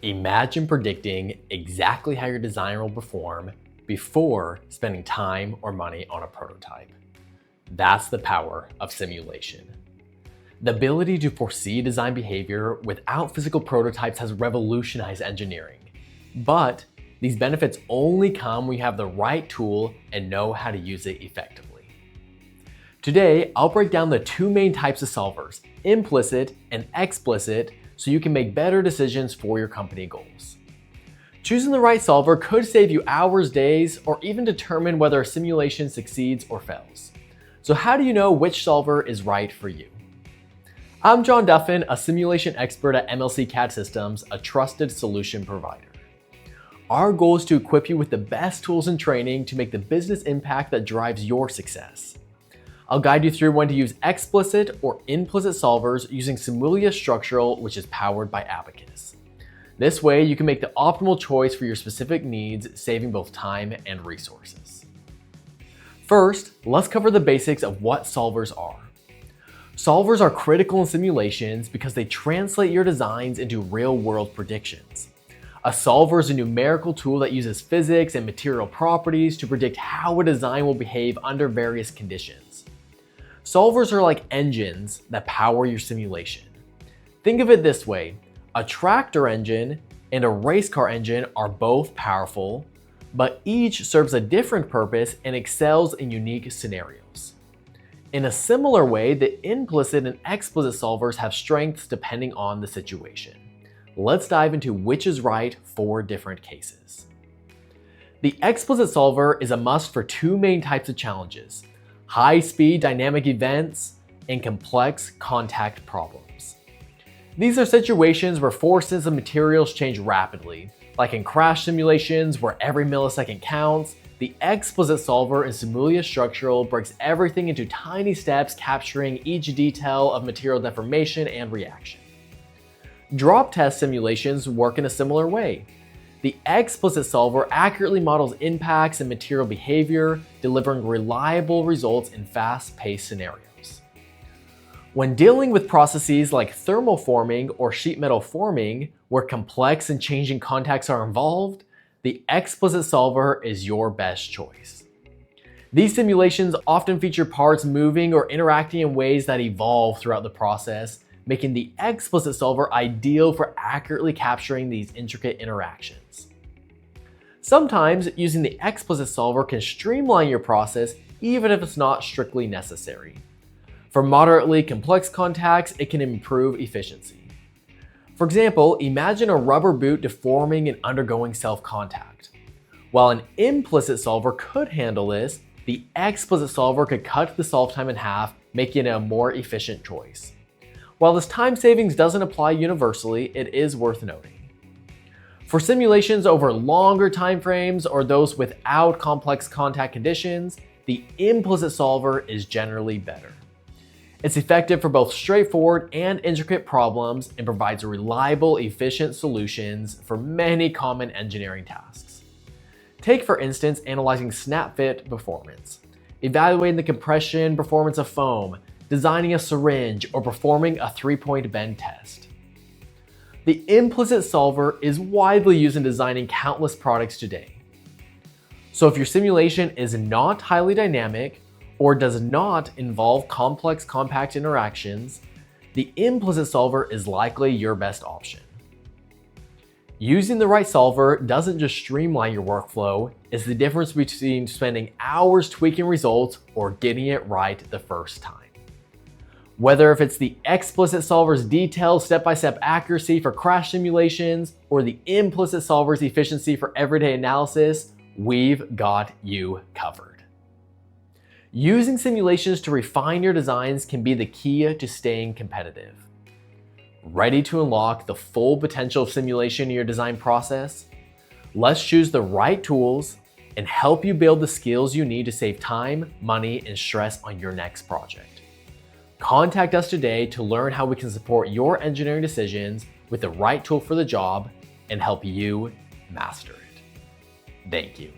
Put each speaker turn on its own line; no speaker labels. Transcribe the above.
Imagine predicting exactly how your design will perform before spending time or money on a prototype. That's the power of simulation. The ability to foresee design behavior without physical prototypes has revolutionized engineering. But these benefits only come when you have the right tool and know how to use it effectively. Today, I'll break down the two main types of solvers, implicit and explicit, so you can make better decisions for your company goals. Choosing the right solver could save you hours, days, or even determine whether a simulation succeeds or fails. So how do you know which solver is right for you? I'm John Duffin, a simulation expert at MLC CAD Systems, a trusted solution provider. Our goal is to equip you with the best tools and training to make the business impact that drives your success. I'll guide you through when to use explicit or implicit solvers using Simulia Structural, which is powered by Abacus. This way, you can make the optimal choice for your specific needs, saving both time and resources. First, let's cover the basics of what solvers are. Solvers are critical in simulations because they translate your designs into real-world predictions. A solver is a numerical tool that uses physics and material properties to predict how a design will behave under various conditions. Solvers are like engines that power your simulation. Think of it this way: a tractor engine and a race car engine are both powerful, but each serves a different purpose and excels in unique scenarios. In a similar way, the implicit and explicit solvers have strengths depending on the situation. Let's dive into which is right for different cases. The explicit solver is a must for two main types of challenges: high-speed dynamic events and complex contact problems. These are situations where forces and materials change rapidly, like in crash simulations where every millisecond counts. The explicit solver in Simulia Structural breaks everything into tiny steps, capturing each detail of material deformation and reaction. Drop test simulations work in a similar way. The explicit solver accurately models impacts and material behavior, delivering reliable results in fast-paced scenarios. When dealing with processes like thermal forming or sheet metal forming, where complex and changing contacts are involved, the explicit solver is your best choice. These simulations often feature parts moving or interacting in ways that evolve throughout the process, making the explicit solver ideal for accurately capturing these intricate interactions. Sometimes using the explicit solver can streamline your process even if it's not strictly necessary. For moderately complex contacts, it can improve efficiency. For example, imagine a rubber boot deforming and undergoing self-contact. While an implicit solver could handle this, the explicit solver could cut the solve time in half, making it a more efficient choice. While this time savings doesn't apply universally, it is worth noting. For simulations over longer timeframes or those without complex contact conditions, the implicit solver is generally better. It's effective for both straightforward and intricate problems and provides reliable, efficient solutions for many common engineering tasks. Take, for instance, analyzing snap fit performance, evaluating the compression performance of foam, designing a syringe, or performing a three-point bend test. The implicit solver is widely used in designing countless products today. So if your simulation is not highly dynamic or does not involve complex compact interactions, the implicit solver is likely your best option. Using the right solver doesn't just streamline your workflow, it's the difference between spending hours tweaking results or getting it right the first time. Whether if it's the explicit solver's detailed step-by-step accuracy for crash simulations or the implicit solver's efficiency for everyday analysis, we've got you covered. Using simulations to refine your designs can be the key to staying competitive. Ready to unlock the full potential of simulation in your design process? Let's choose the right tools and help you build the skills you need to save time, money, and stress on your next project. Contact us today to learn how we can support your engineering decisions with the right tool for the job and help you master it. Thank you.